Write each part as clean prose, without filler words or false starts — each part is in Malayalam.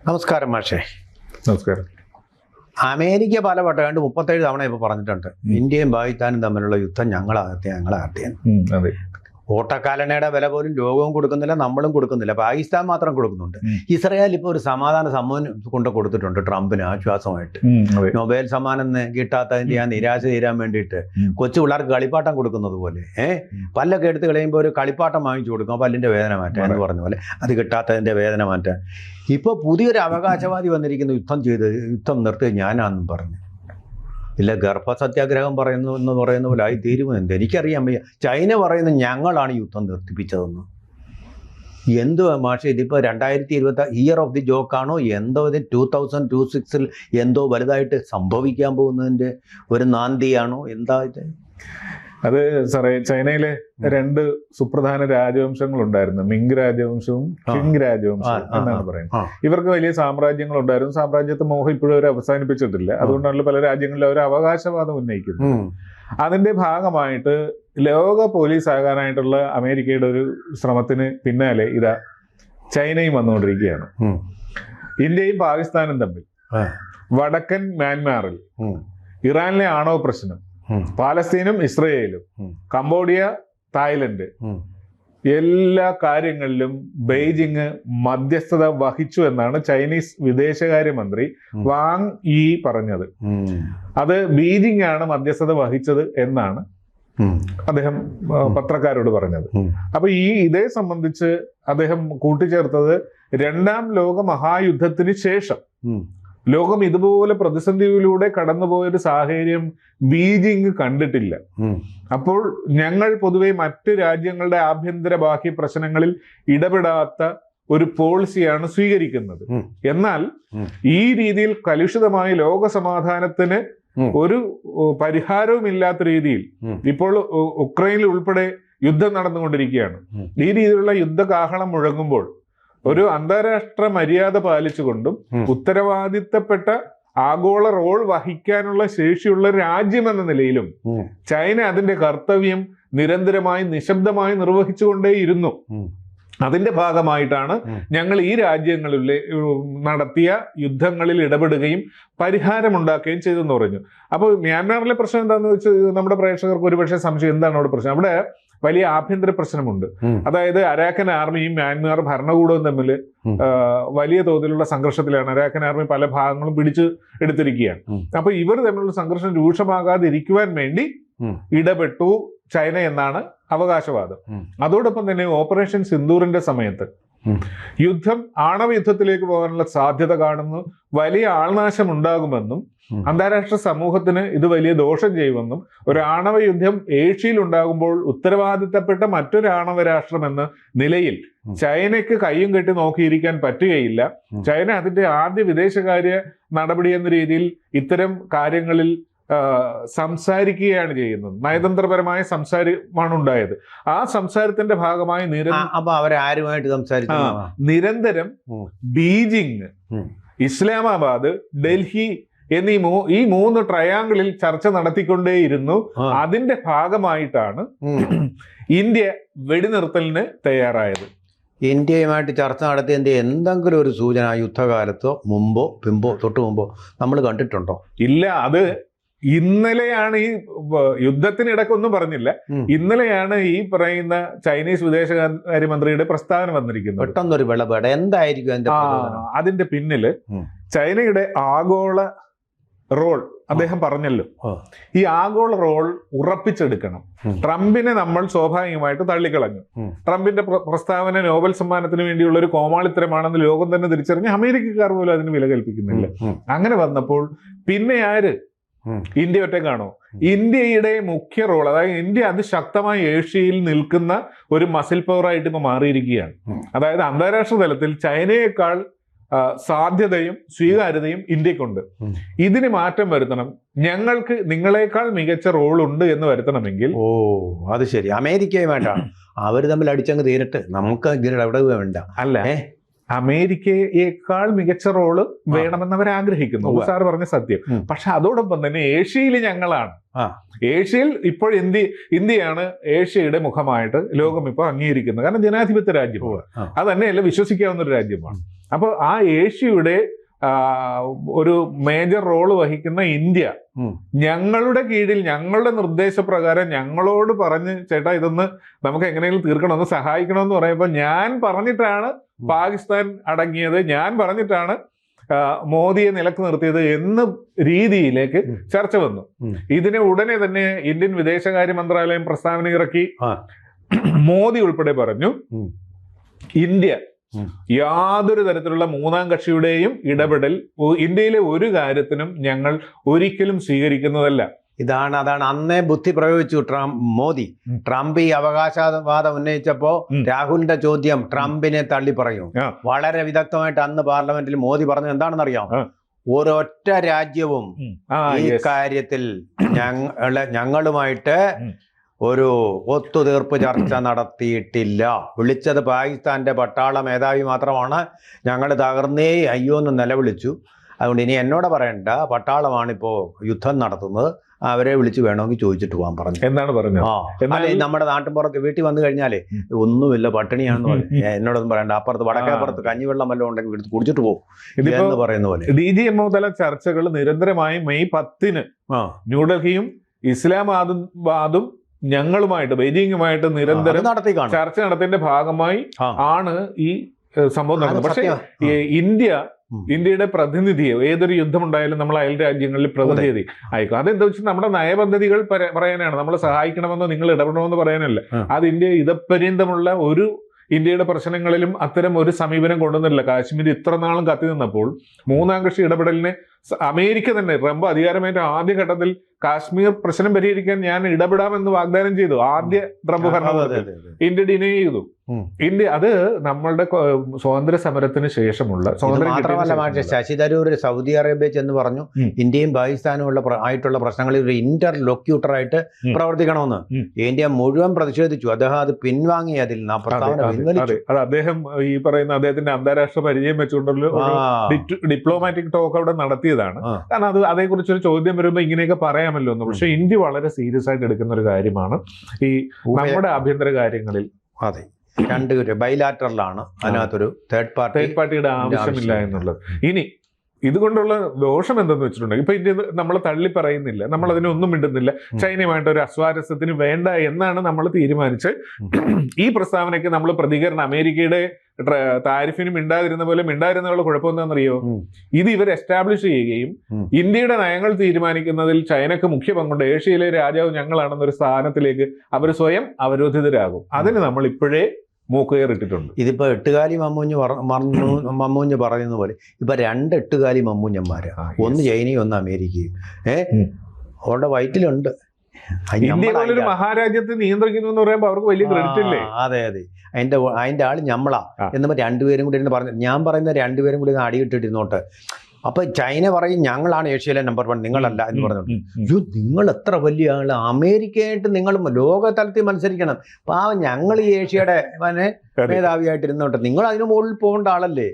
നമസ്കാരം മാഷേ. നമസ്കാരം. അമേരിക്ക പലവട്ടം 37 തവണ ഇപ്പോൾ പറഞ്ഞിട്ടുണ്ട്, ഇന്ത്യയും പാകിസ്ഥാനും തമ്മിലുള്ള യുദ്ധം ഞങ്ങളാകട്ടെ. അതെ. ഓട്ടക്കാലനയുടെ വില പോലും ലോകവും കൊടുക്കുന്നില്ല, നമ്മളും കൊടുക്കുന്നില്ല, പാകിസ്ഥാൻ മാത്രം കൊടുക്കുന്നുണ്ട്. ഇസ്രായേൽ ഇപ്പോൾ ഒരു സമാധാന സമ്മാനം കൊണ്ട് കൊടുത്തിട്ടുണ്ട് ട്രംപിന് ആശ്വാസമായിട്ട്. നൊബേൽ സമ്മാനം കിട്ടാത്തതിന്റെ ആ നിരാശ തീരാൻ വേണ്ടിയിട്ട് കൊച്ചു പിള്ളേർക്ക് കളിപ്പാട്ടം കൊടുക്കുന്നത് പോലെ പല്ലൊക്കെ എടുത്ത് കളയുമ്പോൾ ഒരു കളിപ്പാട്ടം വാങ്ങിച്ചു കൊടുക്കും പല്ലിന്റെ വേദന മാറ്റാൻ എന്ന് പറഞ്ഞ പോലെ, അത് കിട്ടാത്തതിന്റെ വേദന മാറ്റാൻ. ഇപ്പൊ പുതിയൊരു അവകാശവാദി വന്നിരിക്കുന്നു, യുദ്ധം നിർത്തി ഞാനാണെന്നും പറഞ്ഞു. ഇല്ല, ഗർഭസത്യാഗ്രഹം എന്ന് പറയുന്ന പോലെ ആയി തീരുമെന്ന് എനിക്കറിയാൻ വയ്യ. ചൈന പറയുന്നത് ഞങ്ങളാണ് യുദ്ധം നിർത്തിപ്പിച്ചതെന്ന്. എന്തുവാ മാഷെ, ഇതിപ്പോൾ 2020 ഇയർ ഓഫ് ദി ജോക്കാണോ എന്തോ, ഇത് 2026 എന്തോ വലുതായിട്ട് സംഭവിക്കാൻ പോകുന്നതിൻ്റെ ഒരു നാന്തിയാണോ, എന്താ ഇത്? അത് സാറേ, ചൈനയിലെ 2 സുപ്രധാന രാജവംശങ്ങൾ ഉണ്ടായിരുന്നു, മിങ് രാജവംശവും കിങ് രാജവംശവും എന്നാണ് പറയുന്നത്. ഇവർക്ക് വലിയ സാമ്രാജ്യങ്ങൾ ഉണ്ടായിരുന്നു. സാമ്രാജ്യത്തെ മോഹം ഇപ്പോഴും അവർ അവസാനിപ്പിച്ചിട്ടില്ല. അതുകൊണ്ടാണല്ലോ പല രാജ്യങ്ങളിലും അവർ അവകാശവാദം ഉന്നയിക്കുന്നത്. അതിന്റെ ഭാഗമായിട്ട് ലോക പോലീസ് ആകാനായിട്ടുള്ള അമേരിക്കയുടെ ഒരു ശ്രമത്തിന് പിന്നാലെ ഇതാ ചൈനയും വന്നുകൊണ്ടിരിക്കുകയാണ്. ഇന്ത്യയും പാകിസ്ഥാനും തമ്മിൽ, വടക്കൻ മ്യാൻമാറിൽ ഇറാനിലെ ആണവ പ്രശ്നം, പാലസ്തീനും ഇസ്രയേലും, കംബോഡിയ, തായ്ലൻഡ്, എല്ലാ കാര്യങ്ങളിലും ബെയ്ജിങ് മധ്യസ്ഥത വഹിച്ചു എന്നാണ് ചൈനീസ് വിദേശകാര്യമന്ത്രി വാങ് യി പറഞ്ഞത്. അത് ബീജിംഗ് ആണ് മധ്യസ്ഥത വഹിച്ചത് എന്നാണ് അദ്ദേഹം പത്രക്കാരോട് പറഞ്ഞത്. അപ്പൊ ഇതേ സംബന്ധിച്ച് അദ്ദേഹം കൂട്ടിച്ചേർത്തത്, 2ാം ലോക മഹായുദ്ധത്തിന് ശേഷം ലോകം ഇതുപോലെ പ്രതിസന്ധിയിലൂടെ കടന്നുപോയൊരു സാഹചര്യം ബീജിംഗ് കണ്ടിട്ടില്ല. അപ്പോൾ ഞങ്ങൾ പൊതുവെ മറ്റ് രാജ്യങ്ങളുടെ ആഭ്യന്തര ബാഹ്യ പ്രശ്നങ്ങളിൽ ഇടപെടാത്ത ഒരു പോളിസിയാണ് സ്വീകരിക്കുന്നത്. എന്നാൽ ഈ രീതിയിൽ കലുഷിതമായ ലോക സമാധാനത്തിന് ഒരു പരിഹാരവുമില്ലാത്ത രീതിയിൽ ഇപ്പോൾ ഉക്രൈനിൽ ഉൾപ്പെടെ യുദ്ധം നടന്നുകൊണ്ടിരിക്കുകയാണ്. ഈ രീതിയിലുള്ള യുദ്ധകാഹളം മുഴങ്ങുമ്പോൾ ഒരു അന്താരാഷ്ട്ര മര്യാദ പാലിച്ചുകൊണ്ടും ഉത്തരവാദിത്തപ്പെട്ട ആഗോള റോൾ വഹിക്കാനുള്ള ശേഷിയുള്ള രാജ്യമെന്ന നിലയിലും ചൈന അതിന്റെ കർത്തവ്യം നിരന്തരമായി നിശബ്ദമായി നിർവഹിച്ചുകൊണ്ടേയിരുന്നു. അതിന്റെ ഭാഗമായിട്ടാണ് ഞങ്ങൾ ഈ രാജ്യങ്ങളിൽ നടത്തിയ യുദ്ധങ്ങളിൽ ഇടപെടുകയും പരിഹാരമുണ്ടാക്കുകയും ചെയ്തെന്ന് പറഞ്ഞു. അപ്പോൾ മ്യാൻമാറിലെ പ്രശ്നം എന്താണെന്ന് വെച്ചാൽ നമ്മുടെ പ്രേക്ഷകർക്ക് ഒരുപക്ഷെ സംശയം, എന്താണ് അവിടെ പ്രശ്നം? അവിടെ വലിയ ആഭ്യന്തര പ്രശ്നമുണ്ട്. അതായത് അരാക്കൻ ആർമിയും മ്യാൻമാർ ഭരണകൂടവും തമ്മിൽ വലിയ തോതിലുള്ള സംഘർഷത്തിലാണ്. അരാക്കൻ ആർമി പല ഭാഗങ്ങളും പിടിച്ച് എടുത്തിരിക്കുകയാണ്. അപ്പൊ ഇവർ തമ്മിലുള്ള സംഘർഷം രൂക്ഷമാകാതിരിക്കുവാൻ വേണ്ടി ഇടപെട്ടു ചൈന എന്നാണ് അവകാശവാദം. അതോടൊപ്പം തന്നെ ഓപ്പറേഷൻ സിന്ദൂറിന്റെ സമയത്ത് യുദ്ധം ആണവ യുദ്ധത്തിലേക്ക് പോകാനുള്ള സാധ്യത കാണുന്നു, വലിയ ആൾനാശം ഉണ്ടാകുമെന്നും അന്താരാഷ്ട്ര സമൂഹത്തിന് ഇത് വലിയ ദോഷം ചെയ്യുമെന്നും, ഒരു ആണവ യുദ്ധം ഏഷ്യയിൽ ഉണ്ടാകുമ്പോൾ ഉത്തരവാദിത്തപ്പെട്ട മറ്റൊരു ആണവ രാഷ്ട്രം എന്ന നിലയിൽ ചൈനയ്ക്ക് കയ്യും കെട്ടി നോക്കിയിരിക്കാൻ പറ്റുകയില്ല. ചൈന അതിന്റെ ആദ്യ വിദേശകാര്യ നടപടി എന്ന രീതിയിൽ ഇത്തരം കാര്യങ്ങളിൽ സംസാരിക്കുകയാണ് ചെയ്യുന്നത്. നയതന്ത്രപരമായ സംസാരമാണ് ഉണ്ടായത്. ആ സംസാരത്തിന്റെ ഭാഗമായി നിരന്തരം ബീജിംഗ്, ഇസ്ലാമാബാദ്, ഡൽഹി എന്നീ ഈ 3 ട്രയാങ്കിളിൽ ചർച്ച നടത്തിക്കൊണ്ടേയിരുന്നു. അതിന്റെ ഭാഗമായിട്ടാണ് ഇന്ത്യ വെടിനിർത്തലിന് തയ്യാറായത്. ഇന്ത്യയുമായിട്ട് ചർച്ച നടത്തിയതിന്റെ എന്തെങ്കിലും ഒരു സൂചന യുദ്ധകാലത്തോ തൊട്ടു മുമ്പോ നമ്മൾ കണ്ടിട്ടുണ്ടോ? ഇല്ല. അത് ഇന്നലെയാണ്, ഈ യുദ്ധത്തിനിടക്കൊന്നും പറഞ്ഞില്ല. ഇന്നലെയാണ് ഈ പറയുന്ന ചൈനീസ് വിദേശകാര്യമന്ത്രിയുടെ പ്രസ്താവന വന്നിരിക്കുന്നത്. പെട്ടെന്നൊരു വിളപെട എന്തായിരിക്കും അതിന്റെ പിന്നില്? ചൈനയുടെ ആഗോള റോൾ അദ്ദേഹം പറഞ്ഞല്ലോ. ഈ ആഗോള റോൾ ഉറപ്പിച്ചെടുക്കണം. ട്രംപിനെ നമ്മൾ സ്വാഭാവികമായിട്ട് തള്ളിക്കളഞ്ഞു. ട്രംപിന്റെ പ്രസ്താവന നോബൽ സമ്മാനത്തിന് വേണ്ടിയുള്ള ഒരു കോമാളിത്തരമാണെന്ന് ലോകം തന്നെ തിരിച്ചറിഞ്ഞ് അമേരിക്കക്കാർ പോലും അതിന് വില കൽപ്പിക്കുന്നില്ല. അങ്ങനെ വന്നപ്പോൾ പിന്നെ ആര്? ഇന്ത്യ ഒറ്റക്കാണോ? ഇന്ത്യയുടെ മുഖ്യ റോൾ, അതായത് ഇന്ത്യ അതിശക്തമായി ഏഷ്യയിൽ നിൽക്കുന്ന ഒരു മസിൽ പവറായിട്ട് ഇപ്പൊ മാറിയിരിക്കുകയാണ്. അതായത് അന്താരാഷ്ട്ര തലത്തിൽ ചൈനയേക്കാൾ സാധ്യതയും സ്വീകാര്യതയും ഇന്ത്യക്കുണ്ട്. ഇതിന് മാറ്റം വരുത്തണം. ഞങ്ങൾക്ക് നിങ്ങളെക്കാൾ മികച്ച റോൾ ഉണ്ട് എന്ന് വരുത്തണമെങ്കിൽ അത് ശരി, അമേരിക്കയുമായിട്ടാണ് അവർ തമ്മിൽ അടിച്ചങ്ങ് തീരട്ടെ, നമുക്ക് ഇവിടെ വേണ്ട. അല്ല, അമേരിക്കയേക്കാൾ മികച്ച റോള് വേണമെന്ന് അവർ ആഗ്രഹിക്കുന്നു. സാർ പറഞ്ഞ സത്യം. പക്ഷെ അതോടൊപ്പം തന്നെ ഏഷ്യയിൽ ഞങ്ങളാണ്. ഏഷ്യയിൽ ഇപ്പോൾ ഇന്ത്യയാണ് ഏഷ്യയുടെ മുഖമായിട്ട് ലോകം ഇപ്പോൾ അംഗീകരിക്കുന്നത്. കാരണം ജനാധിപത്യ രാജ്യമാണ്, അത് തന്നെയല്ല വിശ്വസിക്കാവുന്ന ഒരു രാജ്യമാണ്. അപ്പോൾ ആ ഏഷ്യയുടെ ഒരു മേജർ റോള് വഹിക്കുന്ന ഇന്ത്യ ഞങ്ങളുടെ കീഴിൽ ഞങ്ങളുടെ നിർദ്ദേശപ്രകാരം ഞങ്ങളോട് പറഞ്ഞ് ചേട്ടാ ഇതൊന്ന് നമുക്ക് എങ്ങനെയെങ്കിലും തീർക്കണമെന്ന് സഹായിക്കണമെന്ന് പറയുമ്പോൾ ഞാൻ പറഞ്ഞിട്ടാണ് പാകിസ്ഥാൻ അടങ്ങിയത്, ഞാൻ പറഞ്ഞിട്ടാണ് മോദിയെ നിലക്ക് നിർത്തിയത് എന്ന രീതിയിലേക്ക് ചർച്ച വന്നു. ഇതിനെ ഉടനെ തന്നെ ഇന്ത്യൻ വിദേശകാര്യ മന്ത്രാലയം പ്രസ്താവന ഇറക്കി. മോദി ഉൾപ്പെടെ പറഞ്ഞു ഇന്ത്യ യാതൊരു തരത്തിലുള്ള മൂന്നാം കക്ഷിയുടെയും ഇടപെടൽ ഇന്ത്യയിലെ ഒരു കാര്യത്തിനും ഞങ്ങൾ ഒരിക്കലും സ്വീകരിക്കുന്നതല്ല. അതാണ് അന്നേ ബുദ്ധി പ്രയോഗിച്ചു മോദി. ട്രംപ് ഈ അവകാശവാദം ഉന്നയിച്ചപ്പോ രാഹുലിന്റെ ചോദ്യം ട്രംപിനെ തള്ളി പറയും. വളരെ വിദഗ്ധമായിട്ട് അന്ന് പാർലമെന്റിൽ മോദി പറഞ്ഞത് എന്താണെന്ന് അറിയാം? ഒരൊറ്റ രാജ്യവും ഈ കാര്യത്തിൽ ഞങ്ങളുമായിട്ട് ഒരു ഒത്തുതീർപ്പ് ചർച്ച നടത്തിയിട്ടില്ല. വിളിച്ചത് പാകിസ്ഥാന്റെ പട്ടാള മേധാവി മാത്രമാണ്. ഞങ്ങൾ തകർന്നേ അയ്യോ എന്ന് നിലവിളിച്ചു. അതുകൊണ്ട് ഇനി എന്നോട് പറയണ്ട, പട്ടാളമാണിപ്പോ യുദ്ധം നടത്തുന്നത്, അവരെ വിളിച്ച് വേണമെങ്കിൽ ചോദിച്ചിട്ട് പോകാൻ പറഞ്ഞു എന്നാണ് പറഞ്ഞത്. നമ്മുടെ നാട്ടിൻപുറത്ത് വീട്ടിൽ വന്നു കഴിഞ്ഞാലേ ഒന്നുമില്ല പട്ടിണിയാണെന്ന് പറഞ്ഞു എന്നോടൊന്നും പറയണ്ട, അപ്പുറത്ത് വടക്കേപ്പുറത്ത് കഞ്ഞിവെള്ളം വല്ലതും ഉണ്ടെങ്കിൽ എടുത്ത് കുടിച്ചിട്ട് പോകും എന്ന് പറയുന്ന പോലെ. DGMO തല ചർച്ചകൾ നിരന്തരമായി മെയ് 10 ന്യൂഡൽഹിയും ഇസ്ലാമാബാദും ഞങ്ങളുമായിട്ട് ബെയ്ജിങ്ങുമായിട്ട് നിരന്തരം ചർച്ച നടത്തിയതിന്റെ ഭാഗമായി ആണ് ഈ സംഭവം നടന്നത്. പക്ഷേ ഇന്ത്യയുടെ പ്രതിനിധിയെ ഏതൊരു യുദ്ധമുണ്ടായാലും നമ്മൾ അയൽ രാജ്യങ്ങളിൽ പ്രതിനിധി അയക്കും. അതെന്താ വെച്ചാൽ നമ്മുടെ നയപദ്ധതികൾ പറയാനാണ്, നമ്മളെ സഹായിക്കണമെന്നോ നിങ്ങൾ ഇടപെടണമെന്ന് പറയാനല്ല. അത് ഇന്ത്യ ഇതപര്യന്തമുള്ള ഒരു ഇന്ത്യയുടെ പ്രശ്നങ്ങളിലും അത്തരം ഒരു സമീപനം കൊണ്ടുവന്നില്ല. കാശ്മീർ ഇത്ര നാളും കത്തി നിന്നപ്പോൾ മൂന്നാം കക്ഷി ഇടപെടലിനെ അമേരിക്ക തന്നെ ട്രംപ് അധികാരമേറ്റ ആദ്യഘട്ടത്തിൽ കാശ്മീർ പ്രശ്നം പരിഹരിക്കാൻ ഞാൻ ഇടപെടാമെന്ന് വാഗ്ദാനം ചെയ്തു. ആദ്യ ട്രംപ് ഭരണത്തിൽ ഇന്ത്യ ഡിനൈ ചെയ്തു. ഇന്ത്യ അത് നമ്മളുടെ സ്വാതന്ത്ര്യ സമരത്തിന് ശേഷമുള്ള ശശി തരൂർ സൗദി അറേബ്യ ചെന്ന് പറഞ്ഞു ഇന്ത്യയും പാകിസ്ഥാനും ആയിട്ടുള്ള പ്രശ്നങ്ങളിൽ ഒരു ഇന്റർലൊക്യൂട്ടറായിട്ട് പ്രവർത്തിക്കണമെന്ന്. ഇന്ത്യ മുഴുവൻ പ്രതിഷേധിച്ചു. അദ്ദേഹം അത് പിൻവാങ്ങി. അതിൽ അത് അദ്ദേഹം ഈ പറയുന്ന അദ്ദേഹത്തിന്റെ അന്താരാഷ്ട്ര പരിചയം വെച്ചുകൊണ്ടുള്ള ഡിപ്ലോമാറ്റിക് ടോക്ക് അവിടെ നടത്തിയതാണ്. കാരണം അത് അതേക്കുറിച്ചൊരു ചോദ്യം വരുമ്പോൾ ഇങ്ങനെയൊക്കെ പറയാമല്ലോ എന്ന്. പക്ഷെ ഇന്ത്യ വളരെ സീരിയസ് ആയിട്ട് എടുക്കുന്ന ഒരു കാര്യമാണ് ഈ നമ്മുടെ ആഭ്യന്തര കാര്യങ്ങളിൽ. അതെ, രണ്ട് ബൈലാറ്ററലാണ്, അതിനകത്തൊരു തേർഡ് പാർട്ടിയുടെ ആവശ്യമില്ല എന്നുള്ളത്. ഇനി ഇതുകൊണ്ടുള്ള ദോഷം എന്തെന്ന് വെച്ചിട്ടുണ്ടെങ്കിൽ ഇപ്പൊ ഇന്ത്യ നമ്മൾ തള്ളി പറയുന്നില്ല, നമ്മൾ അതിനൊന്നും മിണ്ടുന്നില്ല. ചൈനയുമായിട്ട് ഒരു അസ്വാരസ്യത്തിന് വേണ്ട എന്നാണ് നമ്മൾ തീരുമാനിച്ച് ഈ പ്രസ്താവനയ്ക്ക് നമ്മൾ പ്രതികരണം അമേരിക്കയുടെ താരിഫിന് മിണ്ടാതിരുന്ന പോലെ മിണ്ടാതിരുന്നുള്ള കുഴപ്പം എന്താണെന്നറിയോ? ഇത് ഇവർ എസ്റ്റാബ്ലിഷ് ചെയ്യുകയും ഇന്ത്യയുടെ നയങ്ങൾ തീരുമാനിക്കുന്നതിൽ ചൈനക്ക് മുഖ്യ പങ്കുണ്ട്, ഏഷ്യയിലെ രാജാവ് ഞങ്ങളാണെന്നൊരു സ്ഥാനത്തിലേക്ക് അവർ സ്വയം അവരോധിതരാകും. അതിന് നമ്മൾ ഇപ്പോഴേ മൂക്കുകയറിട്ടിട്ടുണ്ട്. ഇതിപ്പോ എട്ടുകാലി മമ്മൂഞ്ഞ് പറയുന്ന പോലെ ഇപ്പൊ രണ്ട് എട്ടുകാലി മമ്മൂഞ്ഞന്മാരാ, ഒന്ന് ചൈനയും ഒന്ന് അമേരിക്കയും. അവരുടെ വയറ്റിലുണ്ട്. ഇന്ത്യ മഹാരാജ്യത്തെ നിയന്ത്രിക്കുന്നു എന്ന് പറയുമ്പോൾ അവർക്ക് വലിയ ക്രെഡിറ്റ് ഇല്ലേ? അതെ, അതിന്റെ ആള് ഞമ്മളാ എന്ന് രണ്ടുപേരും കൂടി ഇരുന്ന് പറഞ്ഞു. ഞാൻ പറയുന്ന രണ്ടുപേരും കൂടി അടിയിട്ടിരുന്നോട്ട്. അപ്പൊ ചൈന പറയും ഞങ്ങളാണ് ഏഷ്യയിലെ നമ്പർ 1, നിങ്ങളല്ല എന്ന് പറഞ്ഞിട്ട്. നിങ്ങൾ എത്ര വലിയ ആള്, അമേരിക്കയായിട്ട് നിങ്ങൾ ലോകതലത്തിൽ മത്സരിക്കണം. പാവം ഞങ്ങൾ ഈ ഏഷ്യയുടെ മേധാവിയായിട്ടിരുന്നോട്ടെ, നിങ്ങൾ അതിന് മുകളിൽ പോകേണ്ട ആളല്ലേ,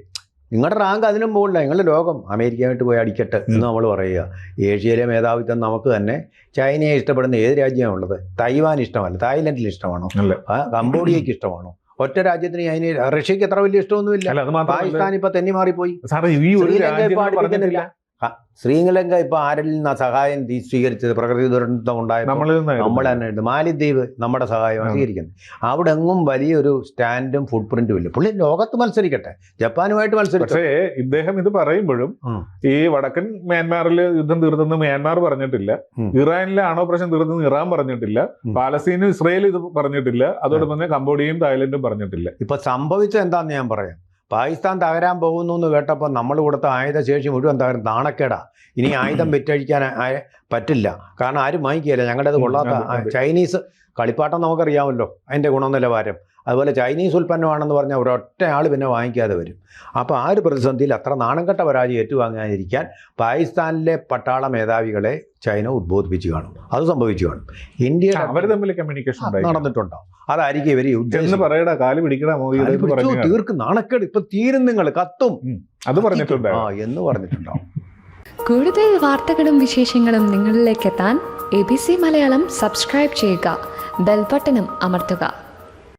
നിങ്ങളുടെ റാങ്ക് അതിനും പോകില്ല, നിങ്ങൾ ലോകം അമേരിക്കയായിട്ട് പോയി അടിക്കട്ടെ എന്ന് നമ്മൾ പറയുക. ഏഷ്യയിലെ മേധാവിത്വം നമുക്ക് തന്നെ. ചൈനയെ ഇഷ്ടപ്പെടുന്ന ഏത് രാജ്യമാണുള്ളത്? തൈവാൻ ഇഷ്ടമല്ല, തായ്ലൻഡിൽ ഇഷ്ടമാണോ? കംബോഡിയക്ക് ഇഷ്ടമാണോ? ഒറ്റ രാജ്യത്തിന് അതിന് റഷ്യക്ക് എത്ര വലിയ ഇഷ്ടമൊന്നുമില്ല. പാകിസ്ഥാൻ ഇപ്പൊ തെന്നി മാറിപ്പോയി. ശ്രീലങ്ക ഇപ്പൊ ആരിൽ നിന്നാ സഹായം സ്വീകരിച്ചത്? പ്രകൃതി ദുരന്തം ഉണ്ടായപ്പോൾ നമ്മൾ തന്നെ മാലിദ്വീപ് നമ്മുടെ സഹായം സ്വീകരിക്കുന്നത്. അവിടെ എങ്ങും വലിയൊരു സ്റ്റാൻഡും ഫുട് പ്രിന്റും ഇല്ല. പുള്ളി ലോകത്ത് മത്സരിക്കട്ടെ, ജപ്പാനുമായിട്ട് മത്സരിച്ചു. പക്ഷേ ഇദ്ദേഹം ഇത് പറയുമ്പോഴും ഈ വടക്കൻ മ്യാൻമാറിൽ യുദ്ധം തീർന്നെന്ന് മ്യാൻമാർ പറഞ്ഞിട്ടില്ല, ഇറാനിലെ ഓപ്പറേഷൻ തീർന്നെന്ന് ഇറാൻ പറഞ്ഞിട്ടില്ല, പാലസ്തീനും ഇസ്രയേൽ ഇത് പറഞ്ഞിട്ടില്ല, അതോടൊപ്പം തന്നെ കംബോഡിയയും തായ്ലൻഡും പറഞ്ഞിട്ടില്ല. ഇപ്പൊ സംഭവിച്ചത് എന്താന്ന് ഞാൻ പറയാം. പാകിസ്ഥാൻ തകരാൻ പോകുന്നു എന്ന് കേട്ടപ്പോൾ നമ്മൾ കൊടുത്ത ആയുധശേഷി മുഴുവൻ തകരും. നാണക്കേടാ. ഇനി ആയുധം വിറ്റഴിക്കാൻ പറ്റില്ല, കാരണം ആരും വാങ്ങിക്കുകയില്ല. ഞങ്ങളുടെ അത് കൊള്ളാത്ത ചൈനീസ് കളിപ്പാട്ടം നമുക്കറിയാമല്ലോ അതിൻ്റെ ഗുണനിലവാരം. അതുപോലെ ചൈനീസ് ഉൽപ്പന്നമാണെന്ന് പറഞ്ഞാൽ ഒരൊറ്റ ആൾ പിന്നെ വാങ്ങിക്കാതെ വരും. അപ്പോൾ ആ ഒരു പ്രതിസന്ധിയിൽ അത്ര നാണംകെട്ട പരാജയം ഏറ്റുവാങ്ങാതിരിക്കാൻ പാകിസ്ഥാനിലെ പട്ടാള മേധാവികളെ ചൈന ഉദ്ബോധിപ്പിച്ച് കാണും. അത് സംഭവിച്ചു കാണും. ഇന്ത്യ അവർ തമ്മിൽ കമ്മ്യൂണിക്കേഷൻ നടന്നിട്ടുണ്ടാവും. അതായിരിക്കും ഇവർ തീർക്കും. നാണക്കേട് ഇപ്പൊ തീരും, നിങ്ങൾ കത്തും അത് പറഞ്ഞിട്ടുണ്ട് എന്ന് പറഞ്ഞിട്ടുണ്ടാവും. കൂടുതൽ വാർത്തകളും വിശേഷങ്ങളും നിങ്ങളിലേക്ക് എത്താൻ ABC മലയാളം സബ്സ്ക്രൈബ് ചെയ്യുക, ബെൽ ബട്ടണും അമർത്തുക.